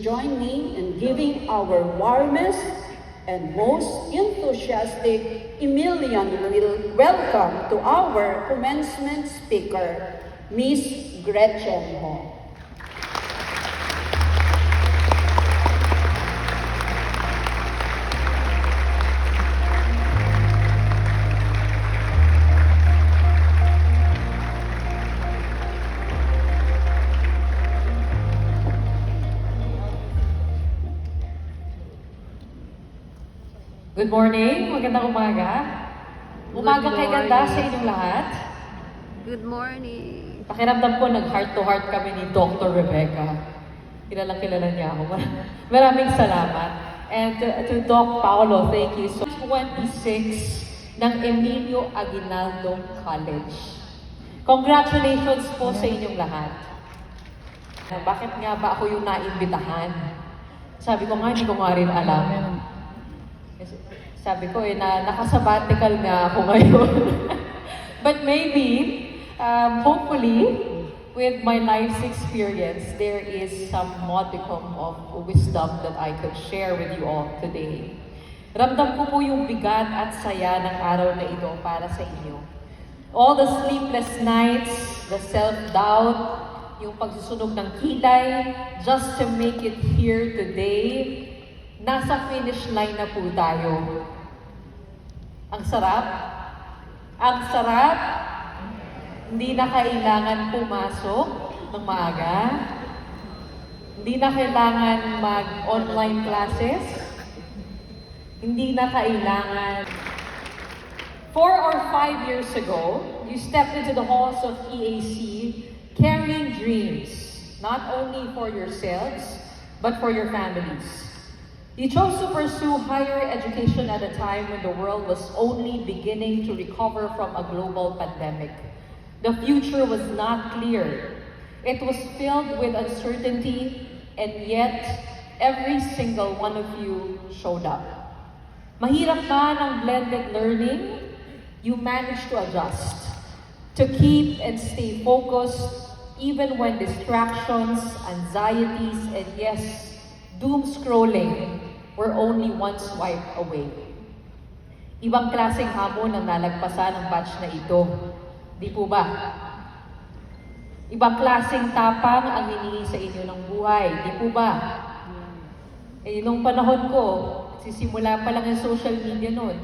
join me in giving our warmest and most enthusiastic Emilian welcome to our commencement speaker, Miss Gretchen Ho. Good morning, magandang umaga. Umaga kay ganda sa inyong lahat. Good morning. Pakiramdam ko nag-heart to heart kami ni Dr. Rebecca. Kilala niya ako. Maraming salamat. And to Doc Paolo, thank you. So, 26 ng Emilio Aguinaldo College. Congratulations po sa inyong lahat. Bakit nga ba ako yung naimbitahan? Sabi ko nga, hindi ko nga rin alam. Sabi ko nakasabbatical nga ako ngayon. But maybe, hopefully, with my life's experience, there is some modicum of wisdom that I could share with you all today. Ramdam ko po yung bigat at saya ng araw na ito para sa inyo. All the sleepless nights, the self-doubt, yung pagsusunog ng kilay, just to make it here today, nasa finish line na po tayo. Ang sarap. Ang sarap. Hindi na kailangan pumasok ng maaga. Hindi na kailangan mag-online classes. Hindi na kailangan. 4 or 5 years ago, you stepped into the halls of EAC carrying dreams, not only for yourselves, but for your families. You chose to pursue higher education at a time when the world was only beginning to recover from a global pandemic. The future was not clear. It was filled with uncertainty, and yet every single one of you showed up. Mahirap man ang blended learning, you managed to adjust, to keep and stay focused even when distractions, anxieties, and yes, doom scrolling were only one swipe away. Ibang klaseng hamon ang nalagpasan ng batch na ito. Di po ba? Ibang klaseng tapang ang hinihingi sa inyo ng buhay. Di po ba? Nung panahon ko, sisimula pa lang yung social media noon.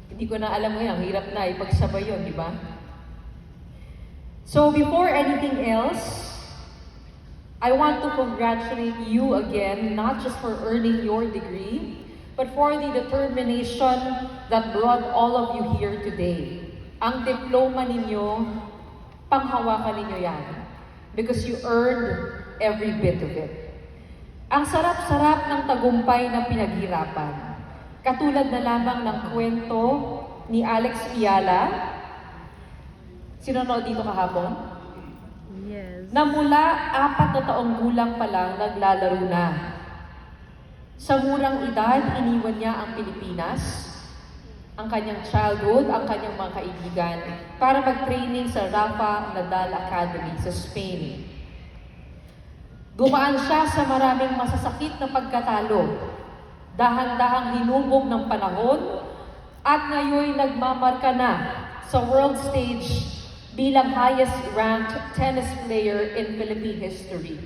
Hindi ko na alam ngayon, hirap na ipagsabay yun, di ba? So before anything else, I want to congratulate you again, not just for earning your degree, but for the determination that brought all of you here today. Ang diploma ninyo, panghawakan ninyo yan. Because you earned every bit of it. Ang sarap-sarap ng tagumpay na pinaghirapan. Katulad na lamang ng kwento ni Alex Fiala. Sino dito kahapon? Yes. Na mula 4 na taong gulang pa lang naglalaro na. Sa murang edad, iniwan niya ang Pilipinas, ang kanyang childhood, ang kanyang mga kaibigan, para mag-training sa Rafa Nadal Academy sa Spain. Dumaan siya sa maraming masasakit na pagkatalo, dahan-dahang hinubog ng panahon, at ngayon nagmamarka na sa world stage bilang highest-ranked tennis player in Philippine history.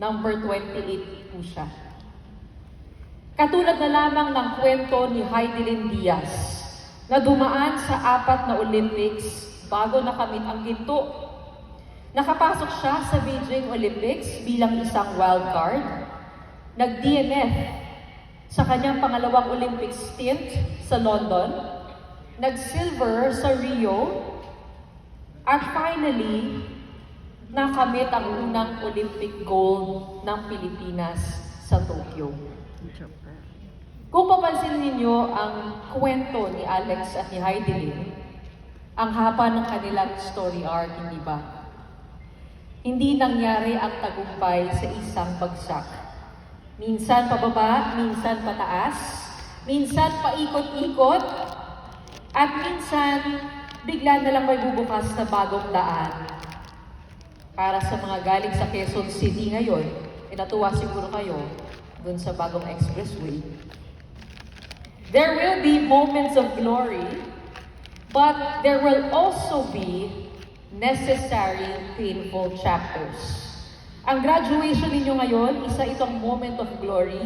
Number 28 po siya. Katulad na lamang ng kwento ni Heidelin Diaz na dumaan sa 4 na Olympics bago nakamit ang ginto. Nakapasok siya sa Beijing Olympics bilang isang wildcard. Nag-DNF sa kanyang pangalawang Olympic stint sa London. Nag-silver sa Rio. At finally, nakamit ang unang Olympic gold ng Pilipinas sa Tokyo. Kung papansin ninyo ang kwento ni Alex at ni Heidelin, ang haba ng kanilang story arc, hindi ba? Hindi nangyari ang tagumpay sa isang bagsak. Minsan pababa, minsan pataas, minsan paikot-ikot, at minsan bigla na lang may bubukas na bagong daan. Para sa mga galing sa Quezon City ngayon, Natuwa siguro kayo dun sa bagong expressway. There will be moments of glory, but there will also be necessary painful chapters. Ang graduation ninyo ngayon, isa itong moment of glory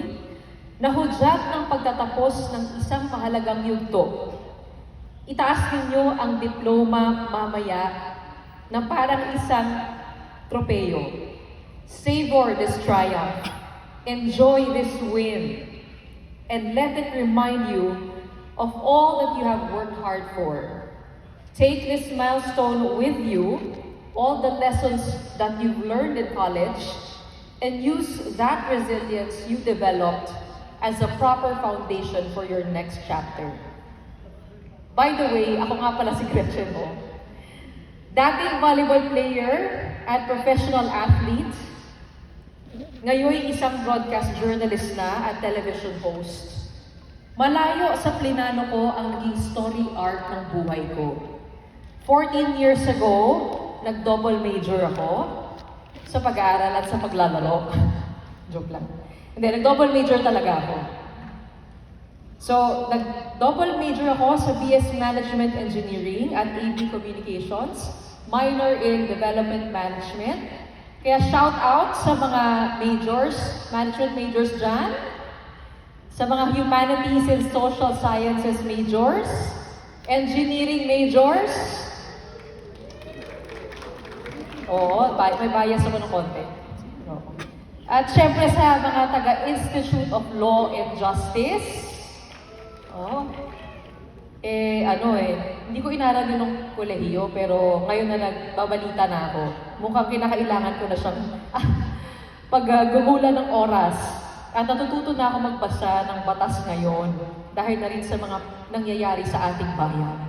na hudyat ng pagtatapos ng isang mahalagang yugto. Itaas ninyo ang diploma mamaya na parang isang tropeyo. Savor this triumph. Enjoy this win. And let it remind you of all that you have worked hard for. Take this milestone with you, all the lessons that you've learned in college, and use that resilience you developed as a proper foundation for your next chapter. By the way, ako nga pala si Gretchen mo. Dating volleyball player at professional athlete, ngayon isang broadcast journalist na at television host. Malayo sa plinano ko ang naging story arc ng buhay ko. 14 years ago, nag-double major ako sa pag-aaral at sa paglalaro. Joke lang. Hindi, nag-double major talaga ako. So, nag-double major ako sa BS Management Engineering at AB Communications, minor in Development Management. Kaya shout out sa mga majors, management majors dyan, sa mga humanities and social sciences majors, engineering majors. Oo, may bias ako ng konti. At syempre sa mga taga-Institute of Law and Justice. Oh. Hindi ko inaral yun ng kolehiyo, pero ngayon na nagbabalita na ako. Mukhang kinakailangan ko na siyang paggugulan ng oras. At natututo na ako magbasa ng batas ngayon dahil na rin sa mga nangyayari sa ating bayan.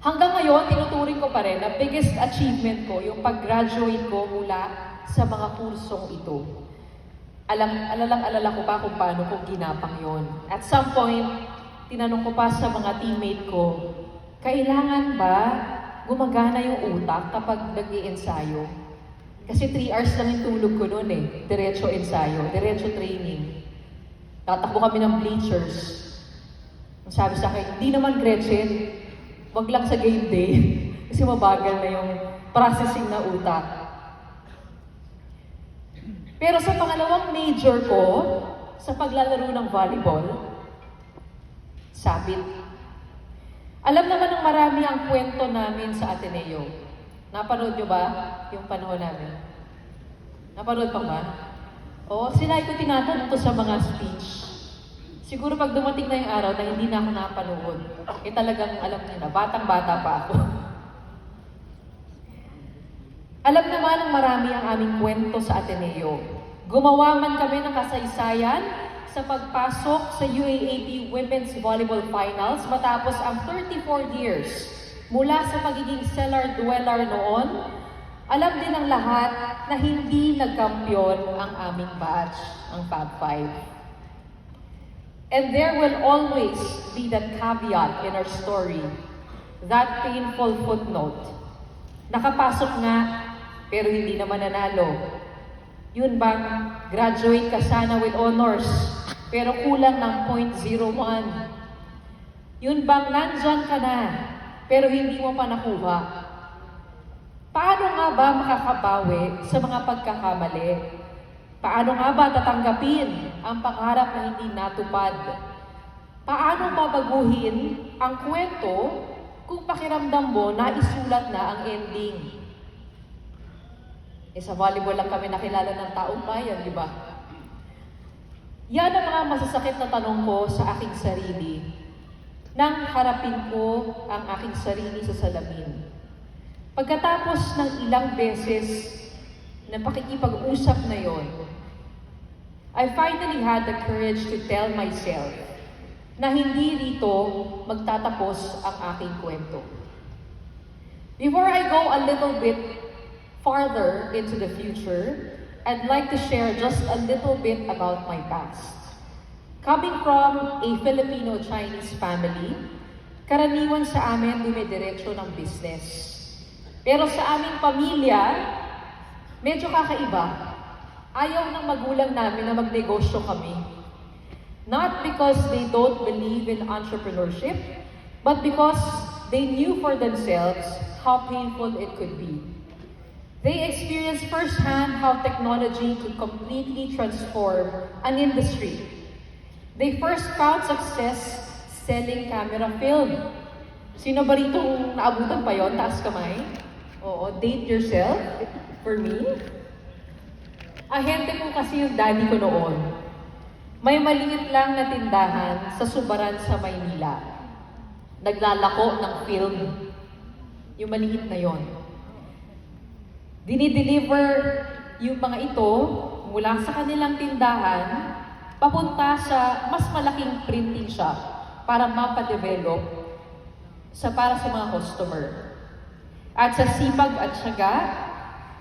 Hanggang ngayon, tinuturing ko pa rin na biggest achievement ko, yung pag-graduate ko mula sa mga kursong ito. Alala ko pa kung paano ko ginapang yon. At some point, tinanong ko pa sa mga teammate ko, kailangan ba gumagana yung utak kapag nag-i-ensayo? Kasi 3 hours lang yung tulog ko noon eh. Diretso ensayo, diretso training. Tatakbo kami ng bleachers. Ang sabi sa akin, hindi naman Gretchen, wag lang sa game day. Kasi mabagal na yung processing na utak. Pero sa pangalawang major ko, sa paglalaro ng volleyball, sabit. Alam naman ng marami ang kwento namin sa Ateneo. Napanood nyo ba yung panahon namin? Napanood pa ba? Oo, sila ko tinatanong to sa mga speech. Siguro pag dumating na yung araw na hindi na ako napanood, talagang alam niyo na, batang-bata pa ako. Alam naman ng marami ang aming kwento sa Ateneo. Gumawa man kami ng kasaysayan sa pagpasok sa UAAP Women's Volleyball Finals matapos ang 34 years mula sa pagiging cellar dweller noon. Alam din ng lahat na hindi nagkampiyon ang aming batch, ang Fab 5. And there will always be that caveat in our story, that painful footnote. Nakapasok nga, pero hindi naman nanalo. Yun bang graduate ka sana with honors, pero kulang ng 0.01? Yun bang nandyan ka na, pero hindi mo pa nakuha? Paano nga ba makakabawi sa mga pagkakamali? Paano nga ba tatanggapin ang pangarap na hindi natupad? Paano babaguhin ang kwento kung pakiramdam mo na isulat na ang ending? Sa volleyball lang kami nakilala ng taong bayan, di ba? Yan ang mga masasakit na tanong ko sa aking sarili nang harapin ko ang aking sarili sa salamin. Pagkatapos ng ilang beses na pakikipag-usap na yon, I finally had the courage to tell myself na hindi rito magtatapos ang aking kwento. Before I go a little bit farther into the future, I'd like to share just a little bit about my past. Coming from a Filipino-Chinese family, karaniwan sa amin dumidiretso ng business. Pero sa aming pamilya, medyo kakaiba. Ayaw ng magulang namin na magnegosyo kami. Not because they don't believe in entrepreneurship, but because they knew for themselves how painful it could be. They experienced firsthand how technology could completely transform an industry. They first found success selling camera film. Sino ba rito naabutan pa yon? Taas kamay? Oo, date yourself. For me, ahente po kasi yung daddy ko noon. May maliit lang na tindahan sa Subaran sa Maynila. Naglalako ng film. Yung maliit na yon. Dinideliver yung mga ito mula sa kanilang tindahan papunta sa mas malaking printing shop para mapadevelop para sa mga customer. At sa sipag at syaga,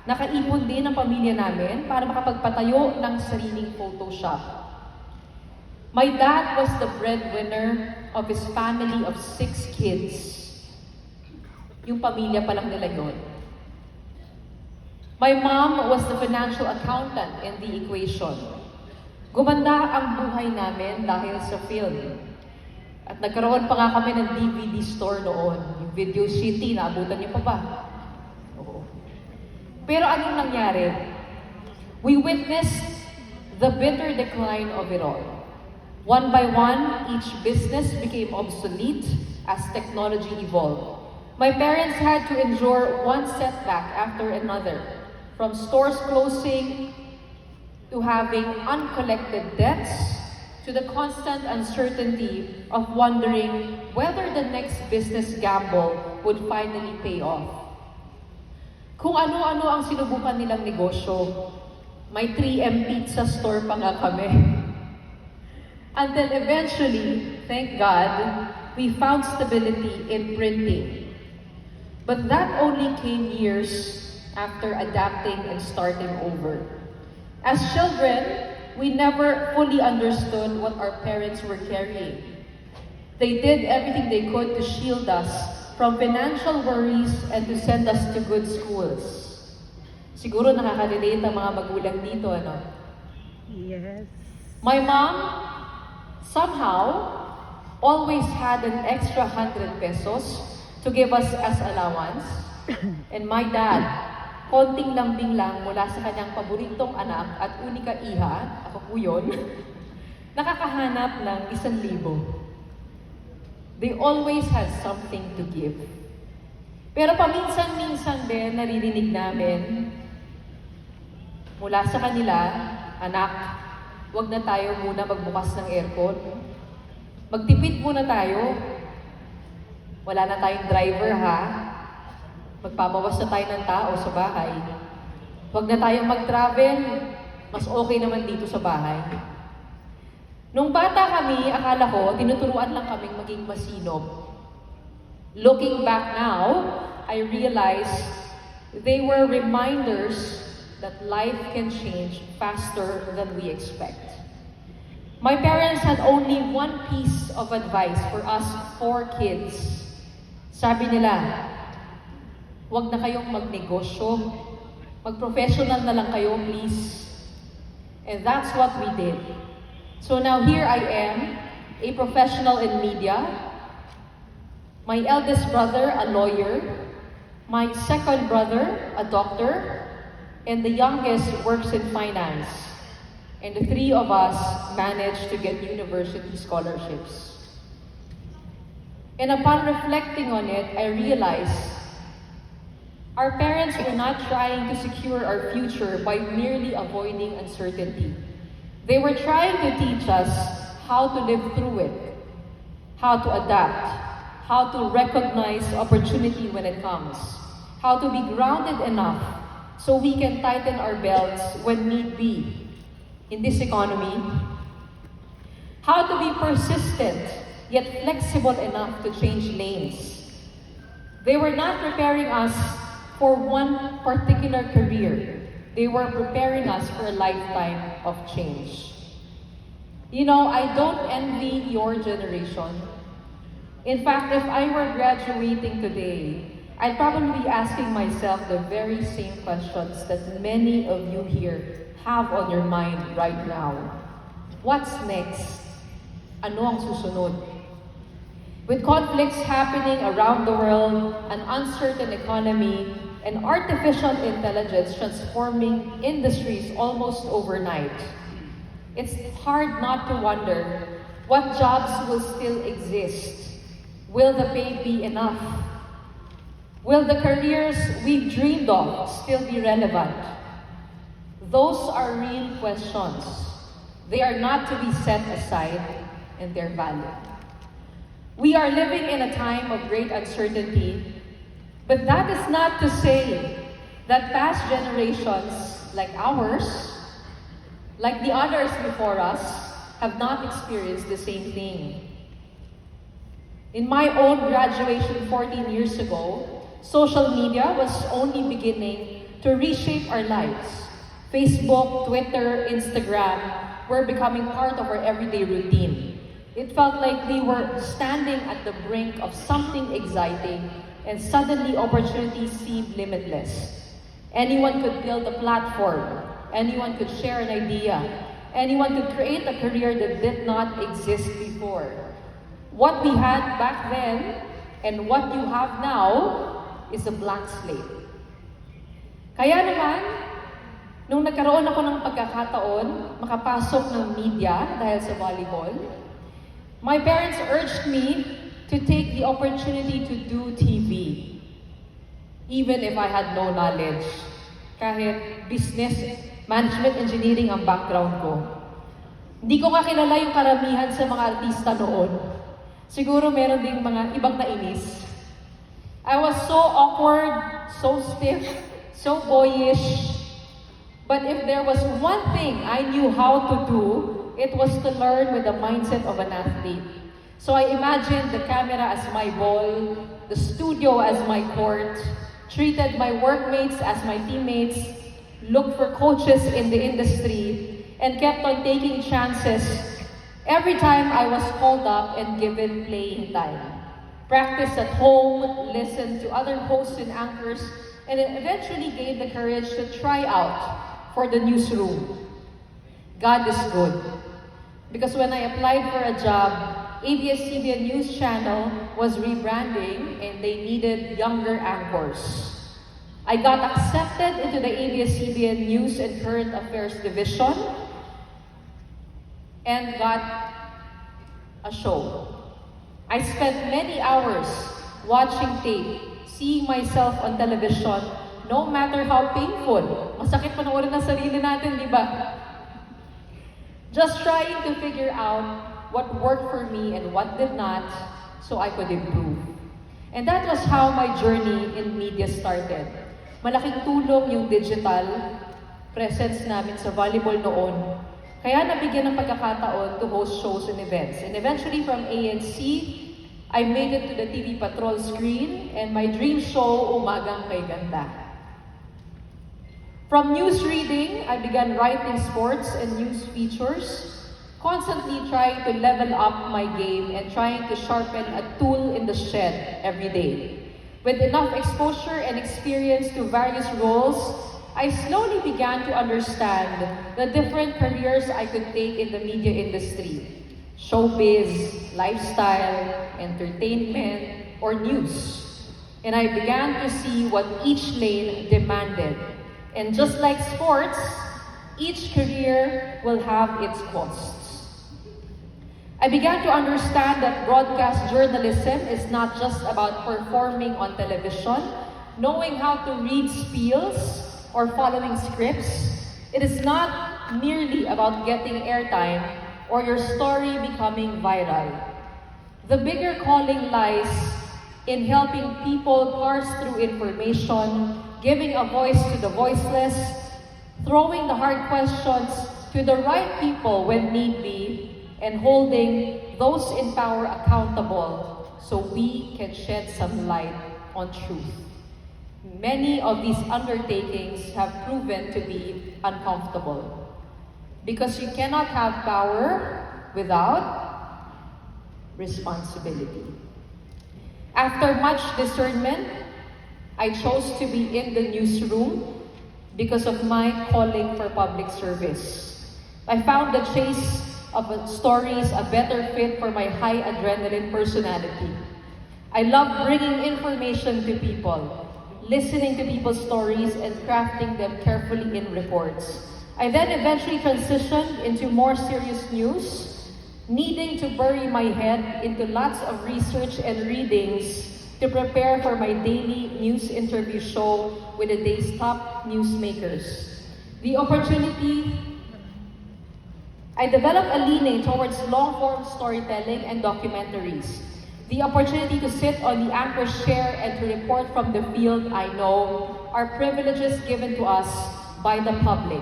nakaipon din ang pamilya namin para makapagpatayo ng sariling Photoshop. My dad was the breadwinner of his family of 6 kids. Yung pamilya pa lang nila yun. My mom was the financial accountant in the equation. Gumanda ang buhay namin dahil sa film. At nagkaroon pa nga kami ng DVD store noon. Yung Video City, naabutan niyo pa ba? Oo. Pero anong nangyari? We witnessed the bitter decline of it all. One by one, each business became obsolete as technology evolved. My parents had to endure one setback after another, from stores closing to having uncollected debts to the constant uncertainty of wondering whether the next business gamble would finally pay off. Kung ano-ano ang sinubukan nilang negosyo, may 3M pizza store pa nga kami. Until eventually, thank God, we found stability in printing. But that only came years after adapting and starting over. As children, we never fully understood what our parents were carrying. They did everything they could to shield us from financial worries and to send us to good schools. Siguro nakaka-relate ang mga magulang dito, ano? Yes. My mom somehow always had an extra 100 pesos to give us as allowance. And my dad, konting lambing lang mula sa kanyang paboritong anak at unika iha, ako po yun, nakakahanap ng 1,000. They always had something to give. Pero paminsan-minsan din naririnig namin mula sa kanila, anak, huwag na tayo muna magbukas ng aircon. Magtipid muna tayo. Wala na tayong driver, ha? Magpapawas na tayo ng tao sa bahay. Huwag na tayong mag-travel. Mas okay naman dito sa bahay. Nung bata kami, akala ko, tinuturuan lang kaming maging masinop. Looking back now, I realized they were reminders that life can change faster than we expect. My parents had only one piece of advice for us 4 kids. Sabi nila, huwag na kayong magnegosyo, mag-professional na lang kayo, please. And that's what we did. So now here I am, a professional in media, my eldest brother, a lawyer, my second brother, a doctor, and the youngest works in finance. And the 3 of us managed to get university scholarships. And upon reflecting on it, I realized our parents were not trying to secure our future by merely avoiding uncertainty. They were trying to teach us how to live through it, how to adapt, how to recognize opportunity when it comes, how to be grounded enough so we can tighten our belts when need be in this economy, how to be persistent yet flexible enough to change lanes. They were not preparing us for one particular career. They were preparing us for a lifetime of change. You know, I don't envy your generation. In fact, if I were graduating today, I'd probably be asking myself the very same questions that many of you here have on your mind right now? What's next? Ano ang susunod? With conflicts happening around the world, an uncertain economy, and artificial intelligence transforming industries almost overnight, it's hard not to wonder what jobs will still exist. Will the pay be enough? Will the careers we've dreamed of still be relevant? Those are real questions. They are not to be set aside, and they're valid. We are living in a time of great uncertainty, but that is not to say that past generations like ours, like the others before us, have not experienced the same thing. In my own graduation 14 years ago, social media was only beginning to reshape our lives. Facebook, Twitter, Instagram were becoming part of our everyday routine. It felt like we were standing at the brink of something exciting, and suddenly opportunities seemed limitless. Anyone could build a platform, anyone could share an idea, anyone could create a career that did not exist before. What we had back then and what you have now is a blank slate. Kaya naman, nung nagkaroon ako ng pagkakataon makapasok ng media dahil sa volleyball, my parents urged me to take the opportunity to do TV, even if I had no knowledge. Kahit business, management, engineering ang background ko. Hindi ko nga kilala yung karamihan sa mga artista noon. Siguro meron ding mga ibang nainis. I was so awkward, so stiff, so boyish. But if there was one thing I knew how to do, it was to learn with the mindset of an athlete. So I imagined the camera as my ball, the studio as my court, treated my workmates as my teammates, looked for coaches in the industry, and kept on taking chances every time I was called up and given playing time. Practiced at home, listened to other hosts and anchors, and it eventually gained the courage to try out for the newsroom. God is good. Because when I applied for a job, ABS-CBN News Channel was rebranding and they needed younger anchors. I got accepted into the ABS-CBN News and Current Affairs Division and got a show. I spent many hours watching tape, seeing myself on television, no matter how painful. Masakit panoorin ng sarili natin, di ba? Just trying to figure out what worked for me and what did not, so I could improve. And that was how my journey in media started. Malaking tulong yung digital presence namin sa volleyball noon. Kaya nabigyan ng pagkakataon to host shows and events. And eventually from ANC, I made it to the TV Patrol screen and my dream show, Umagang May Ganda. From news reading, I began writing sports and news features, constantly trying to level up my game and trying to sharpen a tool in the shed every day. With enough exposure and experience to various roles, I slowly began to understand the different careers I could take in the media industry. Showbiz, lifestyle, entertainment, or news. And I began to see what each lane demanded. And just like sports, each career will have its costs. I began to understand that broadcast journalism is not just about performing on television, knowing how to read spiels, or following scripts. It is not merely about getting airtime or your story becoming viral. The bigger calling lies in helping people parse through information, giving a voice to the voiceless, throwing the hard questions to the right people when need be, and holding those in power accountable so we can shed some light on truth. Many of these undertakings have proven to be uncomfortable because you cannot have power without responsibility. After much discernment, I chose to be in the newsroom because of my calling for public service. I found the chase of stories a better fit for my high adrenaline personality. I love bringing information to people, listening to people's stories and crafting them carefully in reports. I then eventually transitioned into more serious news, needing to bury my head into lots of research and readings to prepare for my daily news interview show with the day's top newsmakers. I developed a leaning towards long-form storytelling and documentaries. The opportunity to sit on the anchor's chair and to report from the field I know are privileges given to us by the public.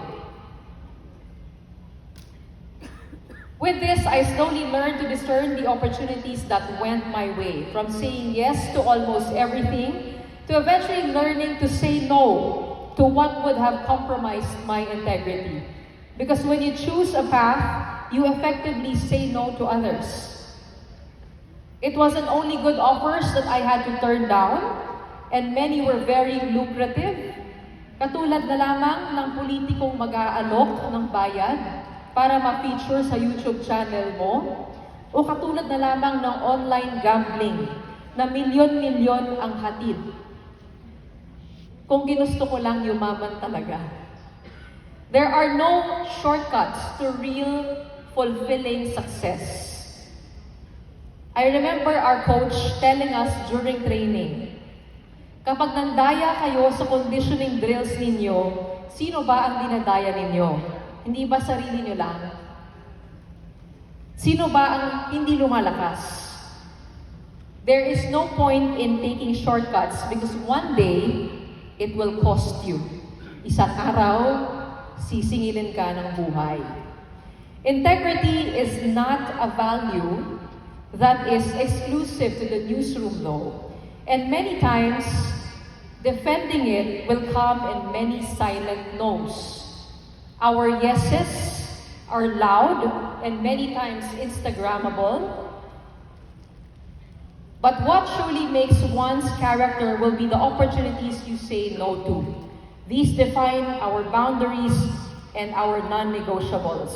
With this, I slowly learned to discern the opportunities that went my way, from saying yes to almost everything, to eventually learning to say no to what would have compromised my integrity. Because when you choose a path, you effectively say no to others. It wasn't only good offers that I had to turn down, and many were very lucrative. Katulad na lamang ng politikong mag-aalok ng bayad para ma-feature sa YouTube channel mo, o katulad na lamang ng online gambling na milyon-milyon ang hatid. Kung ginusto ko lang yumaman talaga. There are no shortcuts to real, fulfilling success. I remember our coach telling us during training, kapag nandaya kayo sa conditioning drills ninyo, sino ba ang dinadaya ninyo? Hindi ba sarili nyo lang? Sino ba ang hindi lumalakas? There is no point in taking shortcuts because one day, it will cost you. Isang araw, sisingilin ka ng buhay. Integrity is not a value that is exclusive to the newsroom though. And many times, defending it will come in many silent no's. Our yeses are loud and many times Instagrammable. But what truly makes one's character will be the opportunities you say no to. These define our boundaries and our non-negotiables.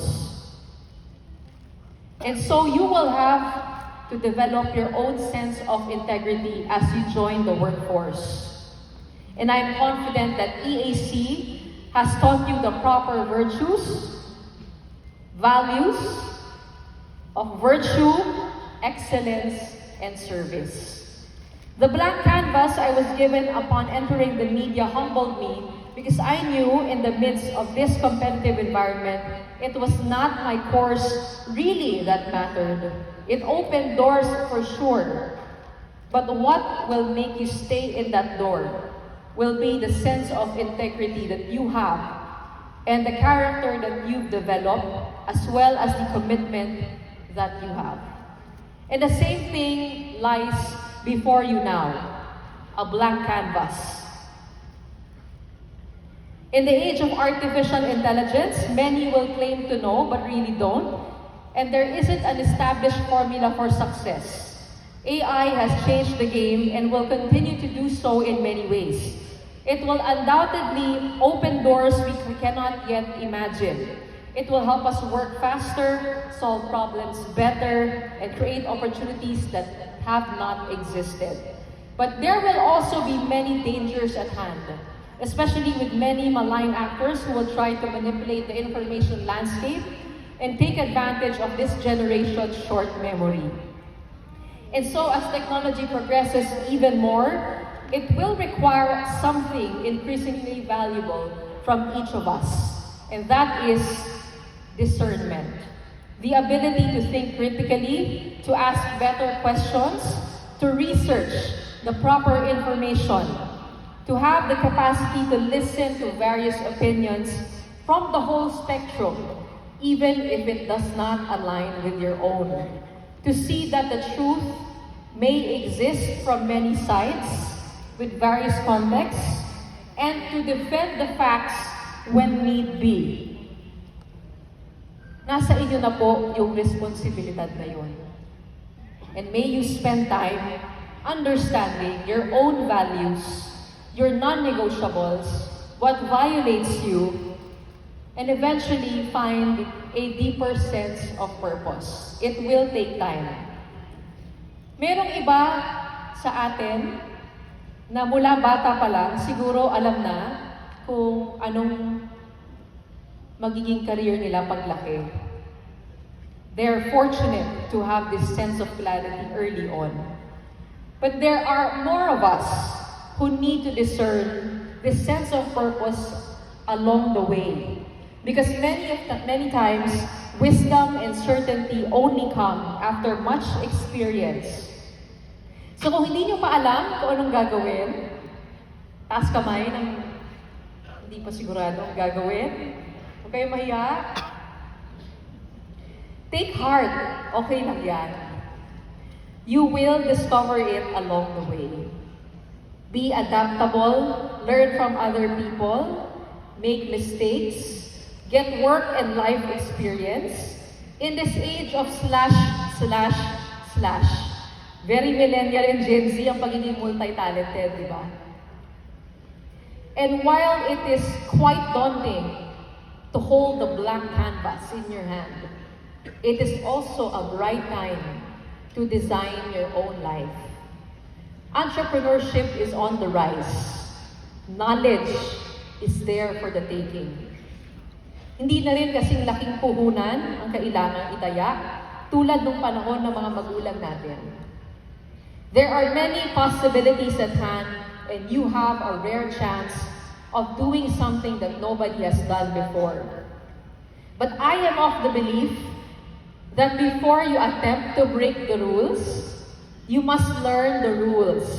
And so you will have to develop your own sense of integrity as you join the workforce. And I'm confident that EAC has taught you the proper virtues, values of virtue, excellence, and service. The blank canvas I was given upon entering the media humbled me because I knew in the midst of this competitive environment, it was not my course really that mattered. It opened doors for sure. But what will make you stay in that door will be the sense of integrity that you have and the character that you've developed as well as the commitment that you have. And the same thing lies before you now, a blank canvas. In the age of artificial intelligence, many will claim to know but really don't. And there isn't an established formula for success. AI has changed the game and will continue to do so in many ways. It will undoubtedly open doors we cannot yet imagine. It will help us work faster, solve problems better, and create opportunities that have not existed. But there will also be many dangers at hand, especially with many malign actors who will try to manipulate the information landscape and take advantage of this generation's short memory. And so as technology progresses even more, it will require something increasingly valuable from each of us, and that is discernment. The ability to think critically, to ask better questions, to research the proper information, to have the capacity to listen to various opinions from the whole spectrum, even if it does not align with your own. To see that the truth may exist from many sides, with various contexts, and to defend the facts when need be. Nasa inyo na po yung responsibilidad na yun. And may you spend time understanding your own values, your non-negotiables, what violates you, and eventually find a deeper sense of purpose. It will take time. Merong iba sa atin na mula bata pa lang, siguro alam na kung anong magiging career nila paglaki. They're fortunate to have this sense of clarity early on. But there are more of us who need to discern this sense of purpose along the way. Because many times, wisdom and certainty only come after much experience. So kung hindi nyo pa alam kung anong gagawin, taas kamay ng hindi pa sigurado ang gagawin. Huwag kayong mahiya. Take heart. Okay lang yan. You will discover it along the way. Be adaptable, learn from other people, make mistakes, get work and life experience in this age of ///. Very millennial and Gen Z ang pagiging multi-talented, di ba? And while it is quite daunting to hold the blank canvas in your hand, it is also a bright time to design your own life. Entrepreneurship is on the rise. Knowledge is there for the taking. Hindi na rin kasing laking puhunan ang kailangang itaya tulad ng panahon ng mga magulang natin. There are many possibilities at hand and you have a rare chance of doing something that nobody has done before. But I am of the belief that before you attempt to break the rules, you must learn the rules.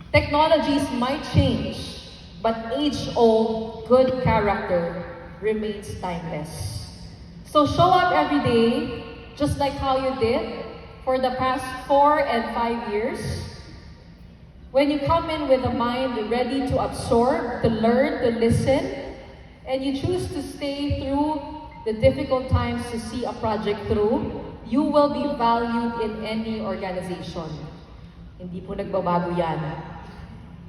Technologies might change, but age-old good character remains timeless. So show up every day, just like how you did for the past 4 and 5 years. When you come in with a mind ready to absorb, to learn, to listen, and you choose to stay through the difficult times to see a project through, you will be valued in any organization. Hindi po nagbabago yan.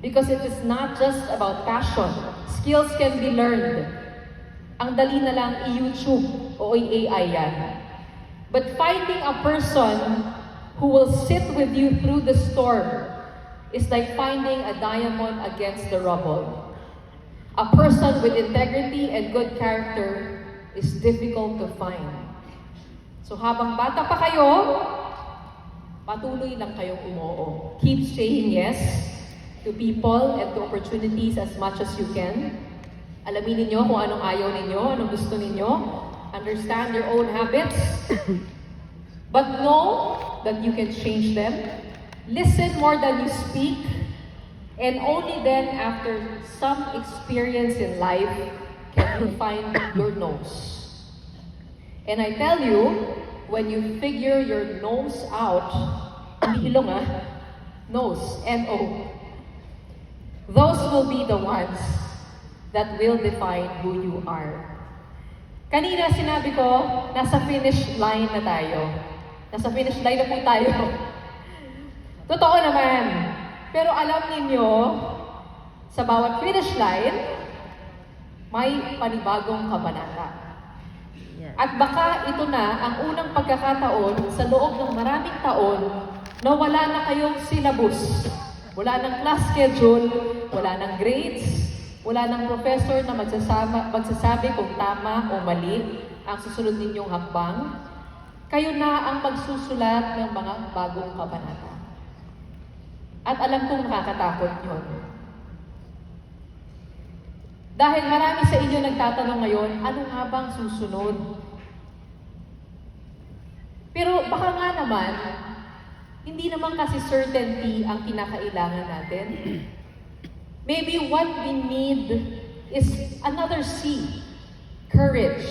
Because it is not just about passion. Skills can be learned. Ang dali na lang i-YouTube o i-AI yan. But finding a person who will sit with you through the storm is like finding a diamond against the rubble. A person with integrity and good character is difficult to find. So habang bata pa kayo, patuloy lang kayong umoo. Keep saying yes to people and to opportunities as much as you can. Alamin ninyo kung anong ayaw ninyo, anong gusto ninyo. Understand your own habits. But know that you can change them. Listen more than you speak. And only then, after some experience in life, can you find your nose. And I tell you, when you figure your nose out, hindi ilong nose, N-O, those will be the ones that will define who you are. Kanina sinabi ko, nasa finish line na tayo. Nasa finish line na po tayo. Totoo naman. Pero alam ninyo, sa bawat finish line, may panibagong kabanata. Yes. At baka ito na ang unang pagkakataon sa loob ng maraming taon na wala na kayong syllabus. Wala ng class schedule, wala ng grades, wala ng professor na magsasabi kung tama o mali ang susunod ninyong hakbang. Kayo na ang magsusulat ng mga bagong kabanata. At alam kong nakakatakot yun. Dahil marami sa inyo nagtatanong ngayon, ano nga bang susunod? Pero baka nga naman, hindi naman kasi certainty ang kinakailangan natin. Maybe what we need is another C, courage,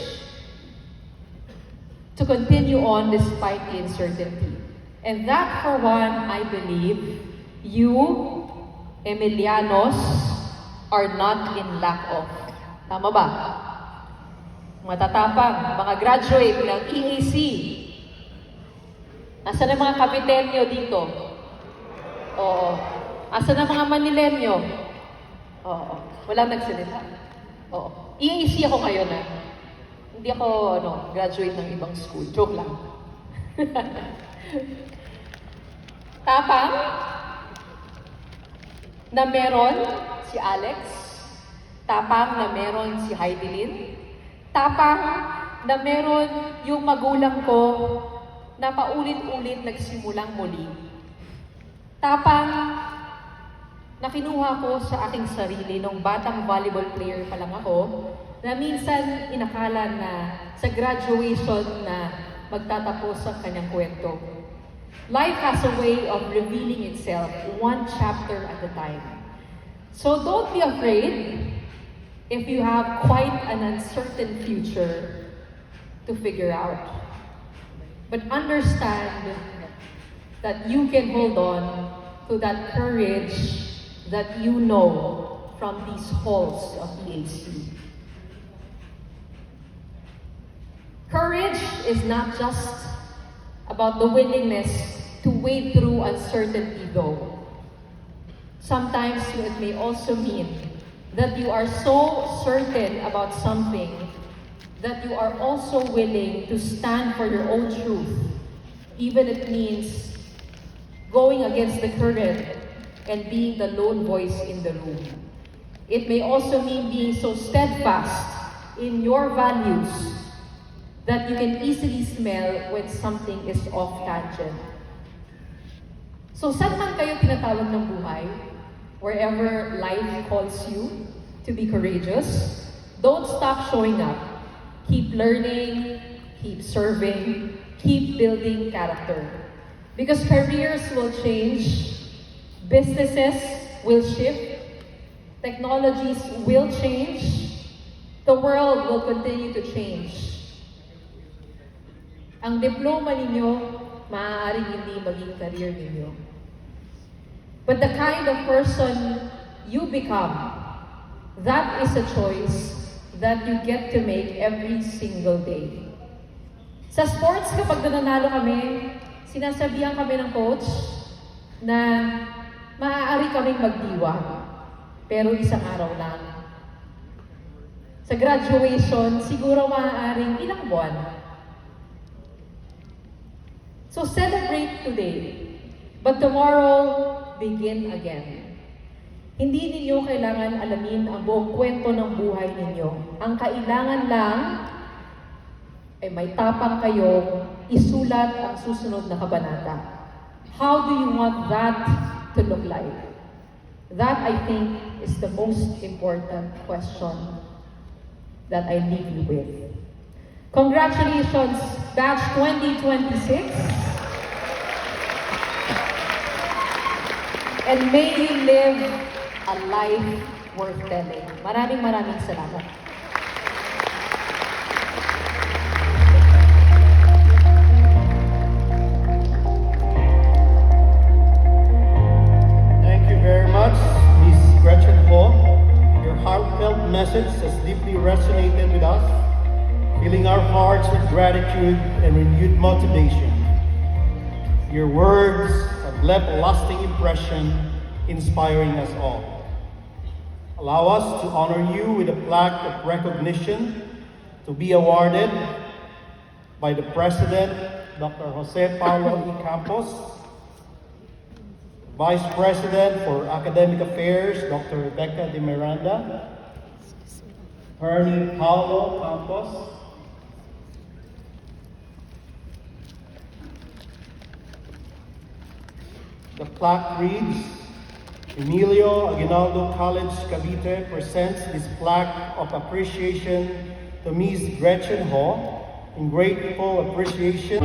to continue on despite the uncertainty. And that, for one, I believe, you, Emilianos, are not in lack of. Tama ba? Matatapang, mga graduate ng EAC. Nasaan ang mga kapitenyo dito? Oo. Asan ang mga Manilenyo? Oo. Walang nagsalita. Oo. EAC ako ngayon na. Hindi ako, graduate ng ibang school. Joke lang. Tapang na meron si Alex. Tapang na meron si Heidelin. Tapang na meron yung magulang ko na paulit-ulit nagsimulang muli. Tapang na kinuha ko sa aking sarili nung batang volleyball player pa lang ako, na minsan inakala na sa graduation na magtatapos ang kanyang kwento. Life has a way of revealing itself one chapter at a time. So don't be afraid if you have quite an uncertain future to figure out. But understand that you can hold on to that courage that you know from these halls of EAC. Courage is not just about the willingness to wade through uncertainty though. Sometimes it may also mean that you are so certain about something that you are also willing to stand for your own truth, even if it means going against the current and being the lone voice in the room. It may also mean being so steadfast in your values that you can easily smell when something is off tangent. So saan man kayo tinatawag ng buhay, wherever life calls you to be courageous, don't stop showing up. Keep learning, keep serving, keep building character. Because careers will change, businesses will shift, technologies will change, the world will continue to change. Ang diploma ninyo, maaaring hindi maging career ninyo. But the kind of person you become, that is a choice that you get to make every single day. Sa sports, kapag nananalo kami, sinasabihan kami ng coach na maaari kaming magdiwa, pero isang araw lang. Sa graduation, siguro maaaring ilang buwan. So celebrate today, but tomorrow, begin again. Hindi ninyo kailangan alamin ang buong kwento ng buhay ninyo. Ang kailangan lang ay may tapang kayo isulat ang susunod na kabanata. How do you want that to look like? That, I think, is the most important question that I leave you with. Congratulations, Batch 2026. And may you live a life worth telling. Maraming salamat. Thank you very much, Ms. Gretchen Ho. Your heartfelt message has deeply resonated with us, filling our hearts with gratitude and renewed motivation. Your words have left a lasting impression, inspiring us all. Allow us to honor you with a plaque of recognition to be awarded by the President, Dr. Jose Paulo E. Campos, Vice President for Academic Affairs, Dr. Rebecca de Miranda, Attorney Paulo Campos, the plaque reads, Emilio Aguinaldo College Cavite presents this plaque of appreciation to Ms. Gretchen Ho in grateful appreciation.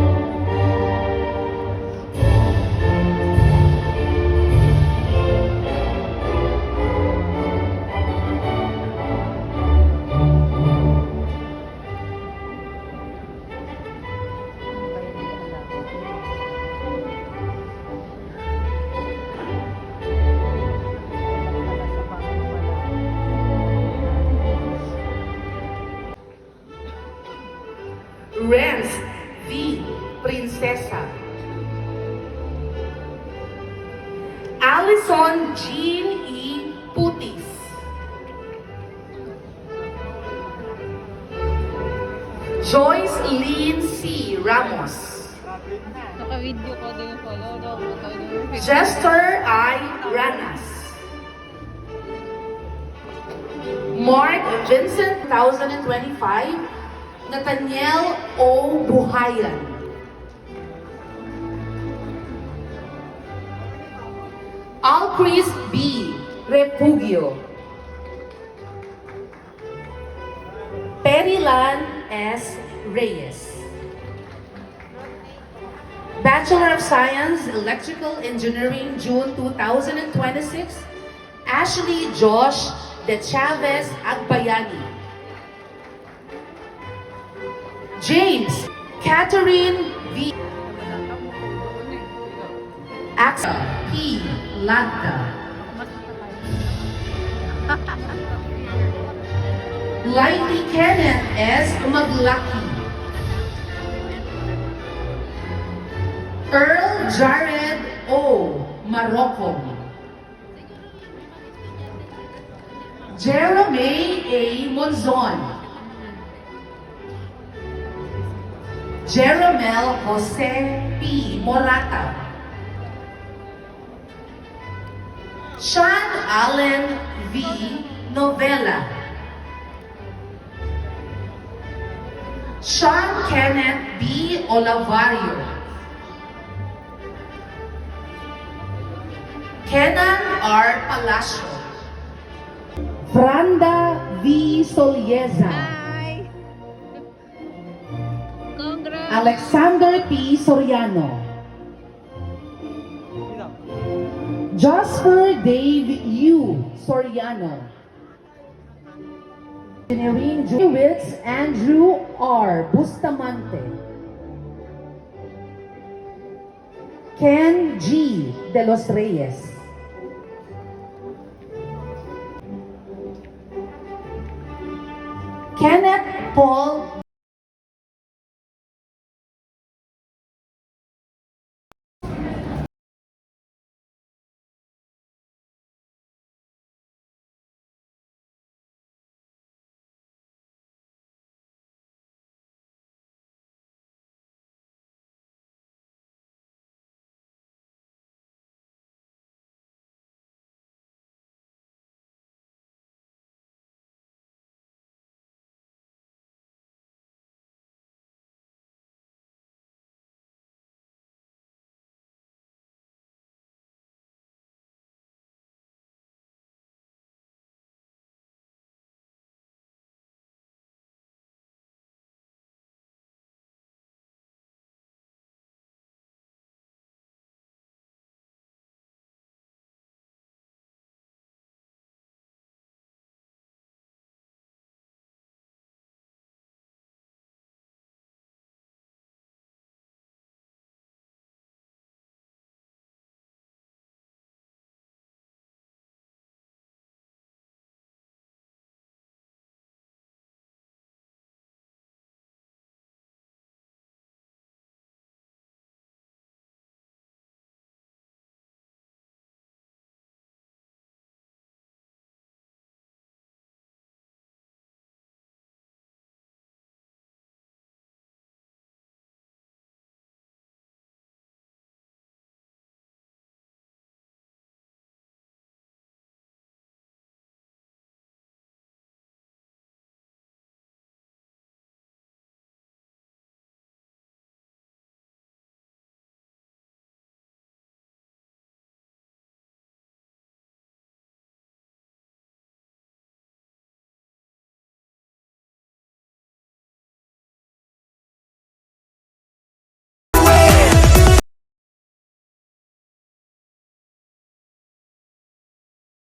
Renz V. Princesa. Allison Jean E. Putis. Joyce Lynn C. Ramos. Naka-video ko din yung follow. Jester I. Ranas. Mark Vincent 2025. Nathaniel O. Buhayan. Alcris B. Refugio. Perilan S. Reyes. Bachelor of Science, Electrical Engineering, June 2026. Ashley Josh De Chavez Agbayani. James Catherine V. Axel P. Lanta. Lightly Kenneth S. Maglaki. Earl Jared O. Marocco. Jeremy A. Monzon. Jeremel Jose P. Morata. Sean Allen V. Novella. Sean Kenneth B. Olavario. Kenan R. Palacio. Franda V. Solieza. Hi! Congrats! Alexander P. Soriano. Jasper Dave U. Soriano. Engineering Jewitz Andrew R. Bustamante. Ken G. De Los Reyes. Kenneth Paul